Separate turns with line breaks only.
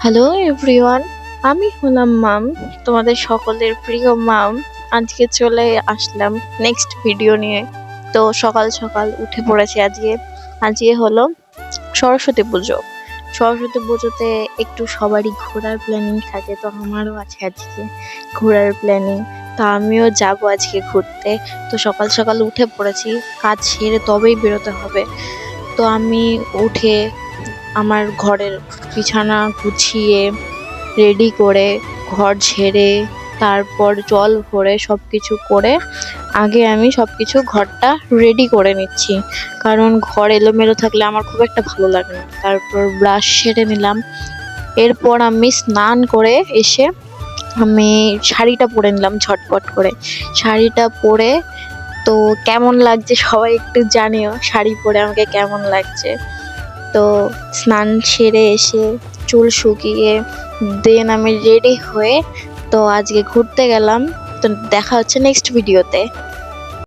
Hello everyone, আমি হলাম মাম, তোমাদের সকলের প্রিয় মাম। আজকে চলে আসলাম নেক্সট ভিডিও নিয়ে। তো সকাল সকাল উঠে পড়েছি আজকে। আজকে হলো সরস্বতী পুজো। সরস্বতী পুজোতে একটু সবারই ঘোরার প্ল্যানিং থাকে, তো আমারও আছে আজকে ঘোরার প্ল্যানিং। তা আমিও যাব আজকে ঘুরতে। তো সকাল সকাল উঠে পড়েছি, কাজ সেরে তবেই বেরোতে হবে। তো আমি উঠে আমার ঘরের বিছানা গুছিয়ে রেডি করে ঘর ঝেড়ে তারপর জল ভরে সবকিছু করে আগে আমি সবকিছু ঘরটা রেডি করে নিচ্ছি, কারণ ঘর এলোমেলো থাকলে আমার খুব একটা ভালো লাগে না। তারপর ব্রাশ সেরে নিলাম। এরপর আমি স্নান করে এসে আমি শাড়িটা পরে নিলাম ঝটপট করে। শাড়িটা পরে তো কেমন লাগছে সবাই একটু জানিও, শাড়ি পরে আমাকে কেমন লাগছে। তো স্নান সেরে এসে চুল শুকিয়ে দেন আমি রেডি হয়ে তো আজকে ঘুরতে গেলাম। তো দেখা হচ্ছে নেক্সট ভিডিওতে।